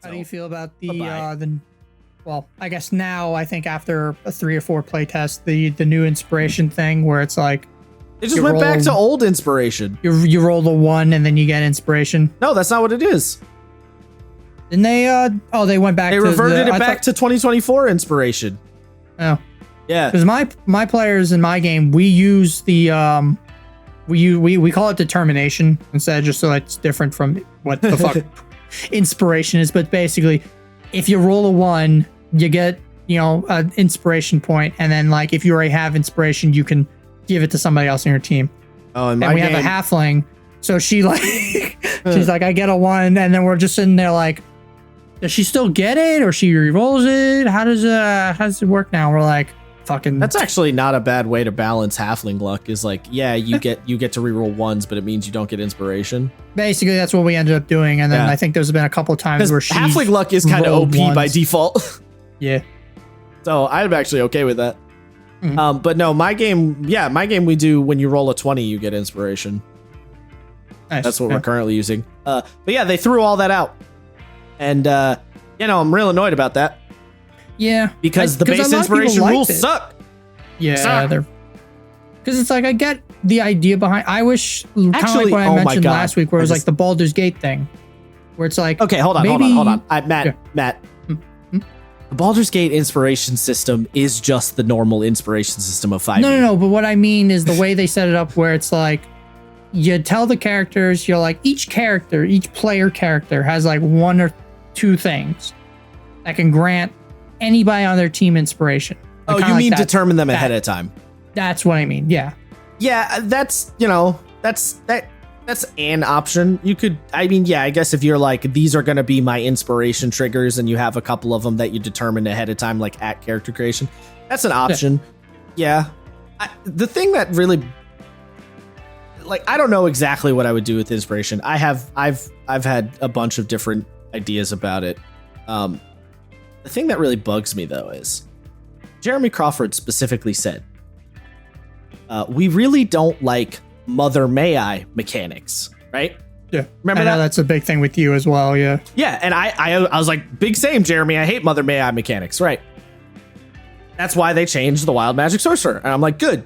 How do you feel about well, I guess now, I think after a 3 or 4 playtests, the new inspiration thing where it's like, It just went back to old inspiration. you roll a 1 and then you get inspiration. No, that's not what it is. Didn't they, they went back They to reverted it back to 2024 inspiration. Oh. Yeah. Because my players in my game, we use the, we call it determination instead, just so it's different from what the fuck inspiration is. But basically, if you roll a 1, you get, an inspiration point, and then like if you already have inspiration, you can give it to somebody else in your team. Oh, and we have a halfling, so she like she's like, I get a 1, and then we're just sitting there like, does she still get it, or she re-rolls it? How does it work now? We're like, fucking. That's actually not a bad way to balance halfling luck. Is like, yeah, you get to reroll 1s, but it means you don't get inspiration. Basically, that's what we ended up doing, and then I think there's been a couple of times where halfling luck is kind of OP by default. Yeah. So I'm actually okay with that. Mm-hmm. But no, my game we do when you roll a 20, you get inspiration. Nice. That's what we're currently using. But yeah, they threw all that out, and I'm real annoyed about that. Yeah, because the base inspiration rules suck. Yeah, they're because it's like I get the idea behind. I wish kind of like what I mentioned last week, where it was like the Baldur's Gate thing, where it's like, okay, hold on. Matt. The Baldur's Gate inspiration system is just the normal inspiration system of 5e. No. But what I mean is the way they set it up, where it's like you tell the characters, you're like each player character has like 1 or 2 things that can grant anybody on their team inspiration. Like, you mean determine them ahead of time? That's what I mean. Yeah. Yeah, that's an option. You could, I guess if you're like, these are going to be my inspiration triggers, and you have a couple of them that you determine ahead of time, like at character creation, that's an option. Yeah. The thing that really, like, I don't know exactly what I would do with inspiration. I've had a bunch of different ideas about it. The thing that really bugs me though is Jeremy Crawford specifically said, we really don't like Mother May I mechanics, right? Yeah. Remember that? That's a big thing with you as well, yeah. Yeah, and I was like, big same, Jeremy. I hate Mother May I mechanics, right? That's why they changed the Wild Magic Sorcerer. And I'm like, good.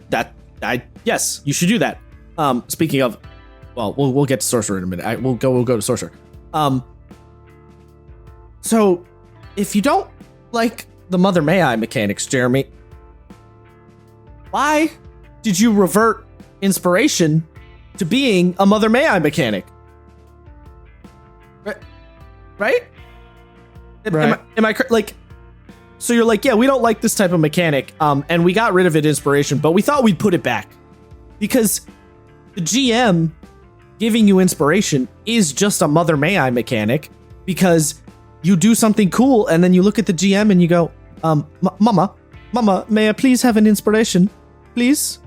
Yes, you should do that. Speaking of, well, we'll get to Sorcerer in a minute. We'll go to Sorcerer. So if you don't like the Mother May I mechanics, Jeremy, why did you revert inspiration to being a Mother May I mechanic? Right? Am I like? So you're like, yeah, we don't like this type of mechanic, and we got rid of it, inspiration, but we thought we'd put it back because the GM giving you inspiration is just a Mother May I mechanic, because you do something cool and then you look at the GM and you go, Mama, may I please have an inspiration? Please,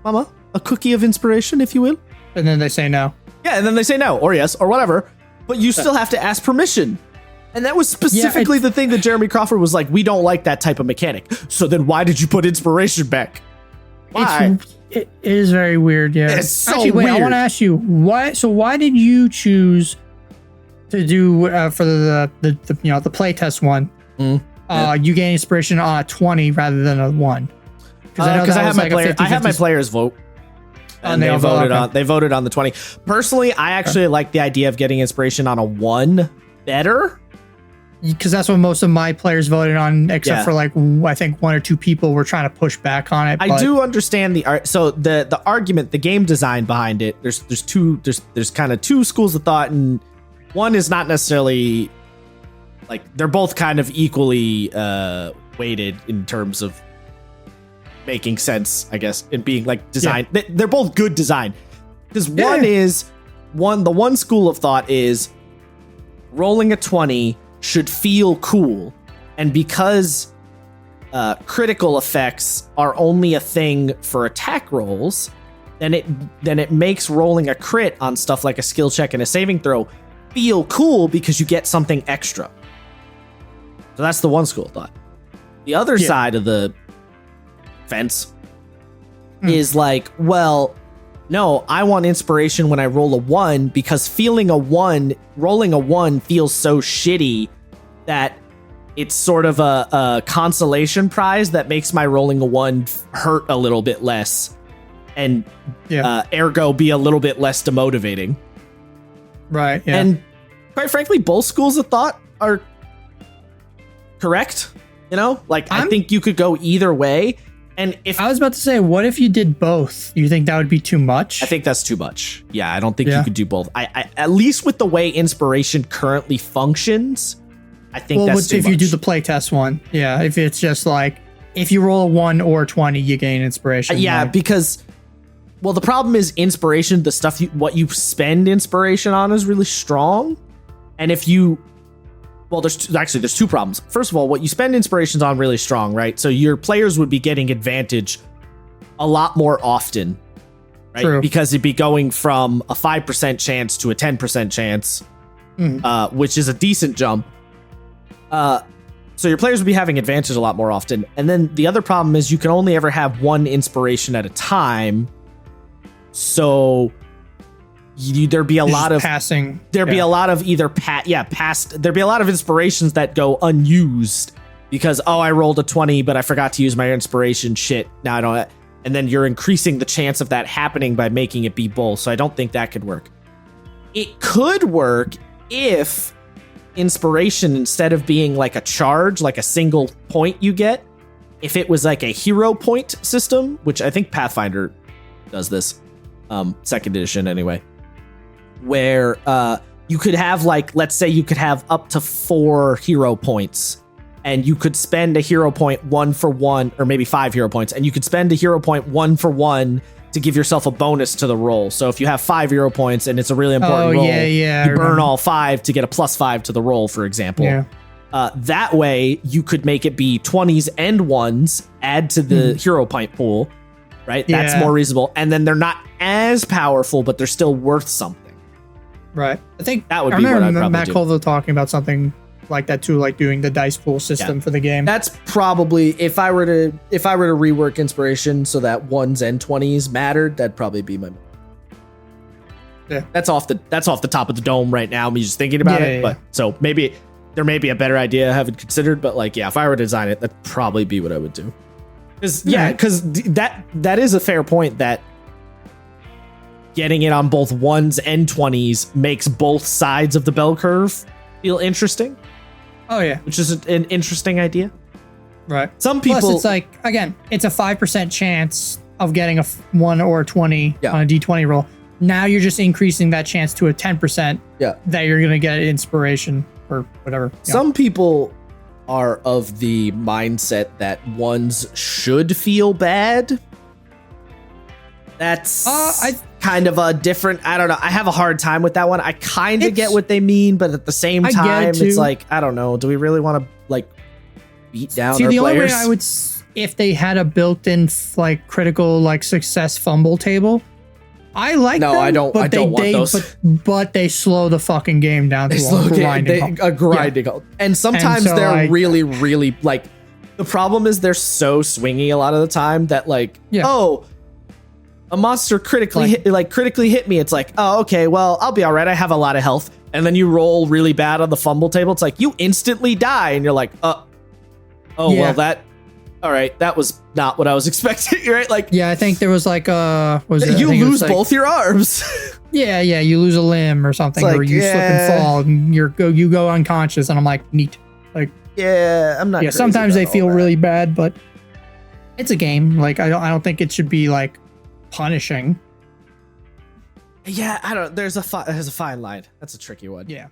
Mama, a cookie of inspiration, if you will. And then they say no. Yeah, and then they say no, or yes, or whatever. But you still have to ask permission. And that was specifically the thing that Jeremy Crawford was like, we don't like that type of mechanic. So then why did you put inspiration back? Why? It is very weird, yeah. It's so Actually, wait, weird. I want to ask you, why did you choose to do for the playtest one? You gain inspiration on a 20 rather than a 1. Because I have my players vote. And they voted on the 20. Personally, I actually like the idea of getting inspiration on a 1 better. Because that's what most of my players voted on, except for like, I think 1 or 2 people were trying to push back on it. I do understand the argument, the game design behind it. There's kind of 2 schools of thought, and one is not necessarily like, they're both kind of equally weighted in terms of making sense, I guess, in being like design. Yeah. They're both good design. Because the one school of thought is rolling a 20 should feel cool, and because critical effects are only a thing for attack rolls, then it makes rolling a crit on stuff like a skill check and a saving throw feel cool because you get something extra. So that's the one school of thought. The other side of the fence is like, well, no, I want inspiration when I roll a 1, because rolling a 1 feels so shitty that it's sort of a consolation prize that makes my rolling a 1 hurt a little bit less, and ergo be a little bit less demotivating. Right. Yeah. And quite frankly, both schools of thought are correct. You know, like I think you could go either way. And if I was about to say, what if you did both? You think that would be too much? I think that's too much. Yeah, I don't think you could do both. I at least with the way inspiration currently functions, I think that's too much. If you do the playtest one, yeah. If it's just like if you roll a 1 or 20, you gain inspiration. Yeah, like, because the problem is inspiration. The stuff what you spend inspiration on is really strong, and if you there's two problems. First of all, what you spend inspirations on really strong, right? So your players would be getting advantage a lot more often, right? True. Because it'd be going from a 5% chance to a 10% chance, which is a decent jump. So your players would be having advantage a lot more often. And then the other problem is you can only ever have one inspiration at a time. So there'd be a lot of passing. There'd be a lot of either there'd be a lot of inspirations that go unused because I rolled a 20 but I forgot to use my inspiration. Shit, now I don't. And then you're increasing the chance of that happening by making it be both. So I don't think that could work. It could work if inspiration, instead of being like a charge, like a single point you get, if it was like a hero point system, which I think Pathfinder does this, 2nd edition anyway, where you could have like, let's say you could have up to 4 hero points and you could spend a hero point 1 for 1, or maybe 5 hero points, and you could spend a hero point 1 for 1 to give yourself a bonus to the roll. So if you have 5 hero points and it's a really important roll, you burn all 5 to get a +5 to the roll, for example. Yeah. That way you could make it be 20s and 1s, add to the hero point pool, right? That's more reasonable. And then they're not as powerful, but they're still worth something. Right. I think that would be what I'd probably Matt do. Colville talking about something like that too, like doing the dice pool system for the game. That's probably, if I were to rework inspiration so that 1s and 20s mattered, that'd probably be my. Yeah. That's off the top of the dome right now. Me just thinking about it, but so maybe there may be a better idea I haven't considered. But like, if I were to design it, that'd probably be what I would do. Because that is a fair point that getting it on both 1s and 20s makes both sides of the bell curve feel interesting. Oh yeah, which is an interesting idea. Right. Some people. Plus, it's like, again, it's a 5% chance of getting a 1 or a 20 on a D20 roll. Now you're just increasing that chance to a 10%. That you're gonna get inspiration or whatever. Some people are of the mindset that 1s should feel bad. That's kind of a different. I don't know. I have a hard time with that one. I kind of get what they mean, but at the same time, it's like, I don't know. Do we really want to like beat down our players? The only way I would, if they had a built-in like critical like success fumble table, I like. No, them, I don't. I don't want those. But they slow the fucking game down. A grinding. And sometimes they're really, really like. The problem is they're so swingy a lot of the time that like, a monster critically hit me. It's like, oh, okay, well, I'll be all right. I have a lot of health. And then you roll really bad on the fumble table. It's like you instantly die, and you're like, well, all right, that was not what I was expecting, right? Like, I think there was like you lose both your arms. You lose a limb or something, or you slip and fall, and you go unconscious, and I'm like, neat. Like, I'm not. Yeah, sometimes they feel really bad, but it's a game. Like, I don't think it should be like punishing. Yeah, I don't. There's a fine line. That's a tricky one. Yeah.